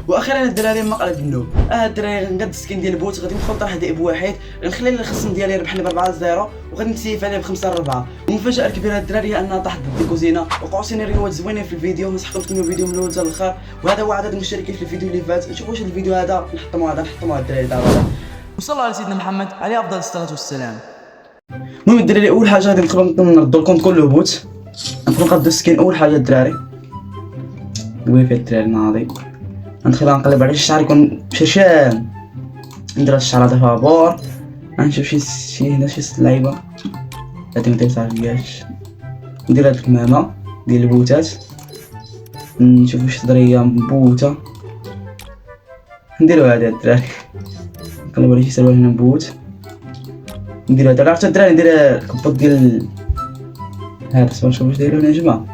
واخيرا الدراري مقلب النوب. الدراري غنقاد السكين ديال البوت، غادي ندخل طرح دائب واحد، غنخلي الخصم ديالي يربح لي ب 4-0 وغادي نسيف عليه ب 5-4. والمفاجاه الكبيره الدراري هي انها طاحت ضد الكوزينه. وقعوا سيناريوهات زوينين في الفيديو، نصحكم تكملوا الفيديو من الاول حتى الاخر. وهذا هو عدد المشتركين في الفيديو اللي فات. نشوفوا واش الفيديو هذا نحطموا الدراري دابا. وصلى على سيدنا محمد عليه افضل الصلاه والسلام. المهم الدراري اول حاجه غادي نردوا الكونت كله بوت، نبقاو نقادو السكين. اول حاجه الدراري ويفي الدراري ناضي، ندخل نقلب على الشعر يكون مشرشان، ندير الشعر هذا فابور، غنشوف شي هنا شي لعيبه هادي متيصافياش، ندير هاد الكمامه ديال البوتات، نشوف واش تقدر هي مبوته، نديرو هادي الدراري، نقلب على شي سروال هنا مبوت، ندير هذا. عرفتوا الدراري ندير الكبوط ديال هذا السؤال، نشوف واش دايرو هنا نجمه،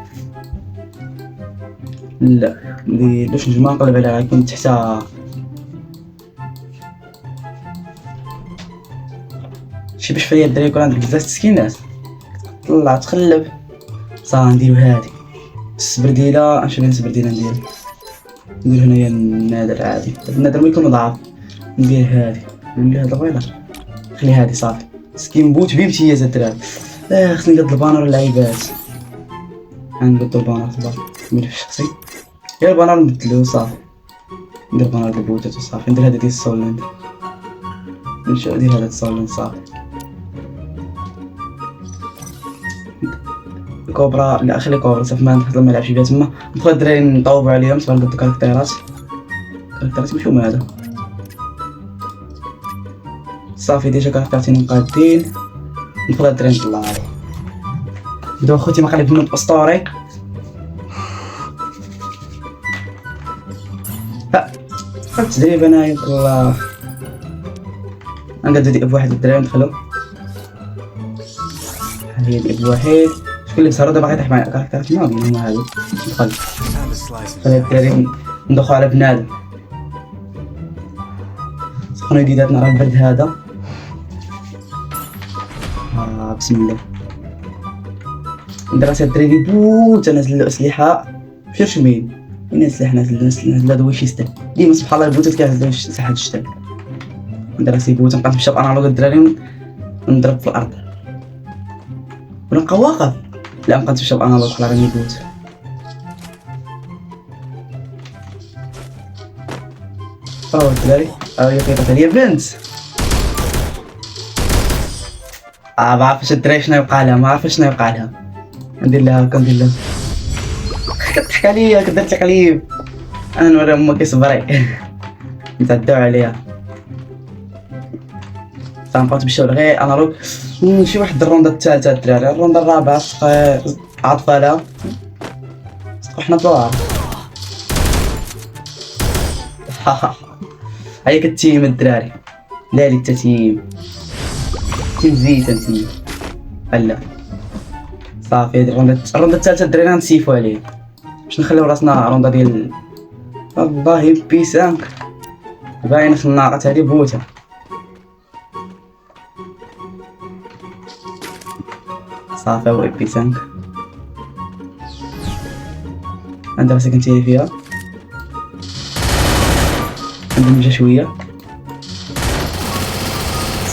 لا نديروش نجمه، نقلب عليها يكون تحتها شي باش فيا الدراري يكون عندك بزاف تسكينات، طلع تخلب صافي. نديرو هادي السبرديله، نشوف السبرديله ندير هنايا النادر عادي، النادر ما يكون ضعف، ندير هادي ندير هاد البيضه، خلي هادي صافي. سكين بوت بامتياز الدراري. خصني نقاد البانر اللعيبات، غنقادو البانر صافي ملف شخصي، غير البانر نبدلو صافي، ندير بانر ديال البوتات وصافي. ندير هذا ديال السولند، نمشيو ندير هذا السولند صافي. كوبرا لا خلي كوبرا صافي، ما نحط ما نلعبش بها تما. ندخل الدراري نطوبوا عليهم صافي، نقادو كاركتيرات مشيو هذا صافي. ديجا كاركتيرتين مقادين، ندخل الدراري نطلع عليه. بداو خوتي مقلب النوب اسطوري. التدريب انايا والله غنقادو دياب واحد الدراري ندخلو. هي دياب واحد، شكون اللي بصرو دابا غيطيح معايا كاركتيرات ناضيين هما هادو. ندخل خلي الدراري ندخلو على بنادم، سخنو يديداتنا راه البرد هذا. بسم الله ندير راسي الدراري بوت، نازل الاسلحه في رشمين. وين السلاح نازل هذا هو شيستان ديما سبحان الله. البوتات كيعزلوا ساحه الشتاء. ندير راسي بوت، نبقى نمشي بانالوغ الدراري ونضرب في الارض، ولا نبقى واقف، لا نبقى نمشي بانالوغ خلا راني بوت. الدراري هي كيطيح ليا بنت. ما عرفتش الدراري شنو يوقع لها، ندير لها هكا، ندير لها كتضحك عليا، كدرت القليب، انا نوري امك كيصبري. نتعداو عليها صافي، نمشيو غير انالوغ. شي واحد الرونده الثالثه الدراري، الرونده الرابعه عاطفه لها حنا طلوع. هيا كتيم الدراري، لا لي التتيم تيم زيت انتي هلا صافي. هادي الرونده الثالثه الدراري غنسيفو عليه باش نخليو راسنا روندا ديال والله بي 5 باين خناقات. هادي بوته صافي، هو بي 5 عندها راسي كنتيري فيها، ندمجها شويه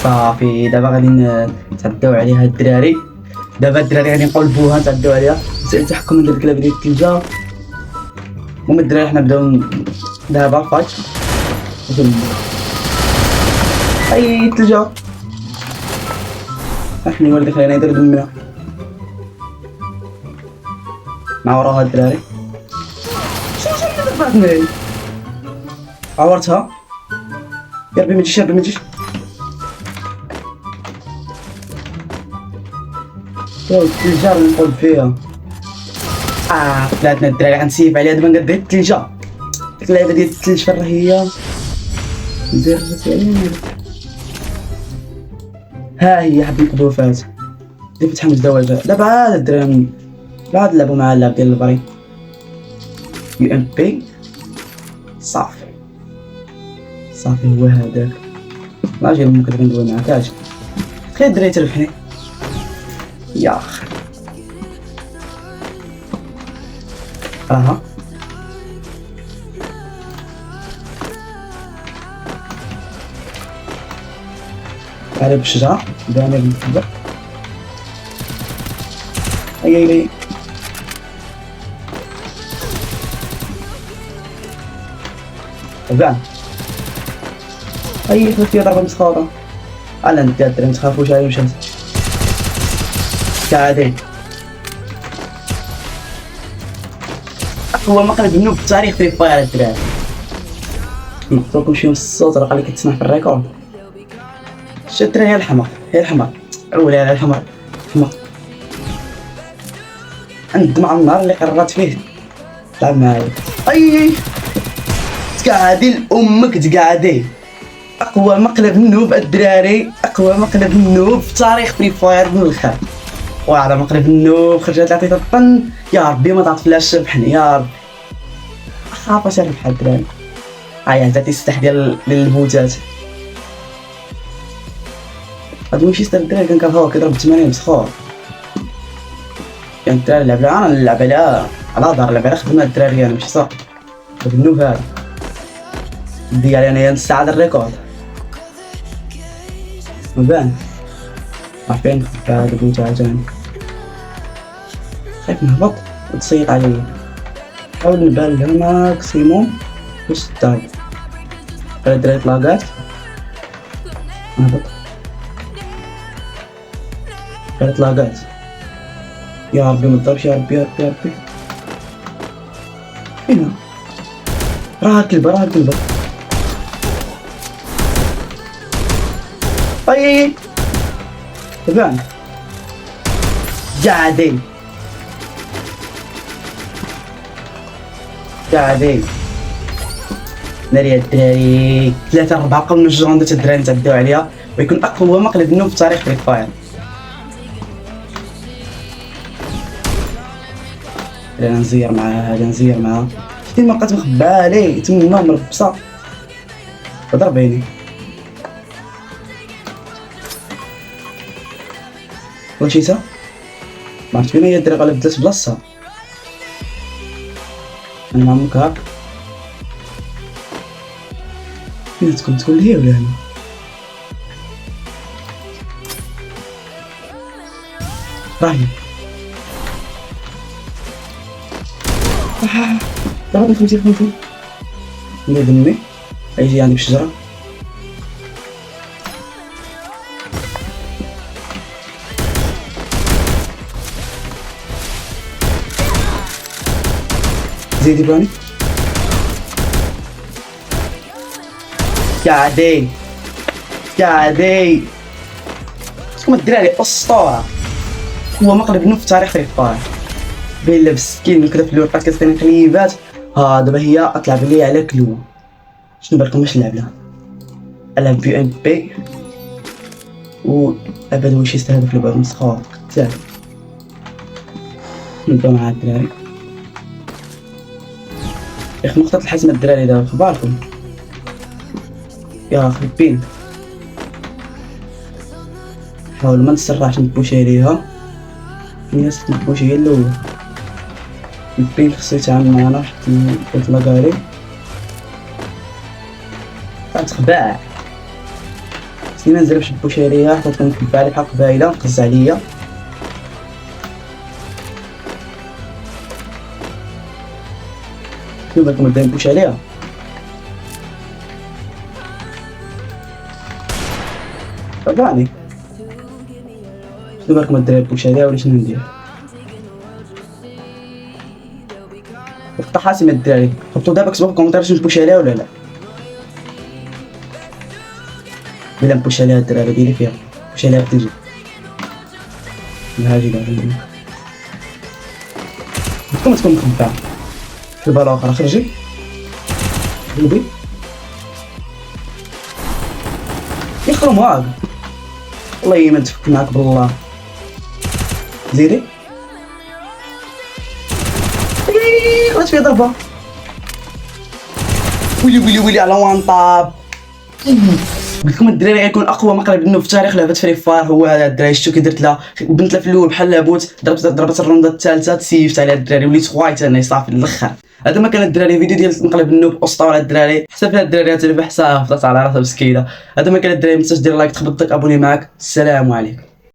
صافي. دابا غادي نتعداو عليها الدراري، غادي نقلبوها نتعداو عليها. سأل التحكم ديال الكلاب ديال الثلجه. المهم الدراري حنا بداو دابا فايت اي الثلجه، احنا ولدي خلينا ندير دمنا مع وراها الدراري. شنو عورتها يا ربي، ما تجيش الثلجه اللي نقلب فيها. طلعتنا الدراري غنسيف عليها دابا، نقاد الثلجه. ديك اللعبه ديال الثلج فين هي، ندير راسي عليها. ها هي حد نقدو فات ديك فتح مزدوجه. دابا عاد الدراري بعد نلعبو مع اللعب ديال البري يو ام بي صافي هو هذاك. لا جير ممكن ندوي معاك، اجي خير الدراري تربحني يا اخي. على بالشجرة بانا بالكبر. اي بان اي خلصتي ضربة مسخوطة. انا انت الدراري متخافوش عليهم شمس كعادي. هو مقلب منو في التاريخ في فاير الدراري. نقطعكم شي من الصوت راه اللي كتسمع في الريكورد. شتي الدراري، هي الحمر هي الحمر اولي على الحمر حمر. ندم على النهار اللي قررت فيه تلعب معايا. اي تقعدي لامك تقعدي. اقوى مقلب النوب الدراري، اقوى مقلب النوب في تاريخ فري فاير من الاخر. وعلى مقلب النوب خرجت عطيت الطن. يا ربي ما تعطي فلاش شبحني يا ربي. خاف اش نربح الدراري. هاي عطاتي السلاح ديال البوتات. هاد وينشيستر الدراري كان كنهار كيضرب 80 مسخور. كان الدراري لعب انا نلعب على دار نلعب على خدمة الدراري انا ماشي صح. هاد النوب هذا دي علي انا نص ساعة الريكورد. مبان عارفين هاد البوتات تاني. خايف نهبط وتصيط عليا. حاول نبان لها ماكسيموم باش تطلع. الدراري طلاقات نهبط. طلاقات يا ربي متضربش يا ربي يا ربي يا ربي. هنا راه الكلبة راه الكلبة. اي تبان قاعدين ناري الدراري 3-4 قبل الجوندة الدراري نتعداو عليها. ويكون اقوى مقلب النوب في تاريخ فري فاير. انا نزير معاها شتي ما بقات مخبعة لي تما مربصة وضرب عيني. مشيتها معرفت فين هي الدراري بدات بلاصتها. انا مع امك هاك فين تكون هي ولا انا. راهي ضربني 50 ندير دمي. يجي عندي بشجرة زيدي باني قاعدي شكون الدراري اسطورة. هو مقلب النوب في تاريخ فري فاير. بين لابس سكين وكذا في الورقات كتعطيني قليبات. ها دابا هي تلعب لي على كلو. شنو بالكم واش نلعب لها؟ العب بي ام بي و ابد واش يستهدف الباب مسخور قتال. نبدا مع الدراري يا اخي. نقطة الحزمة الدراري دابا اخباركم يا اخي. بين حاول ما نسرعش نبوشي عليها. الناس تنبوشي هي الاولى. البين خصو يتعامل معانا حتى لاكاري غتخباع. خصني منزل باش نبوشي عليها حتى تكون مخبعة لي بحال قبايلة مقز عليا. شنو بالكم نبدا نبوش عليها. طبعني شنو بالكم الدراري نبوش عليها ولا شنو ندير. وقت حاسم الدراري حطوا دابا كتبوا في الكومنتات واش نبوش عليها ولا لا. بلا نبوش عليها الدراري ديري فيها نبوش عليها تنجي. هاجي دابا تكون مخبعة في البالة اخرى. خرجي قلبي يخرم هاك. والله ما نتفك معاك بالله. زيدي خرجت فيها ضربة. ويلي على وان طاب. قلت لكم الدراري غيكون اقوى مقلب النوب في تاريخ لعبة فري فاير هو هذا الدراري. شفتو كي درت لها بنت لها في الاول بحال لابوت. ضربت الرونده الثالثه تسيفت عليها الدراري وليت خوايت انا صافي الاخر. هذا ما كان الدراري فيديو ديال نقلب النوب اسطوره على الدراري، حتى فيها الدراري اللي بحسها هبطت على راسها مسكينه. هذا ما كان الدراري، ما تنساش دير لايك، تخبط داك ابوني معاك. السلام عليكم.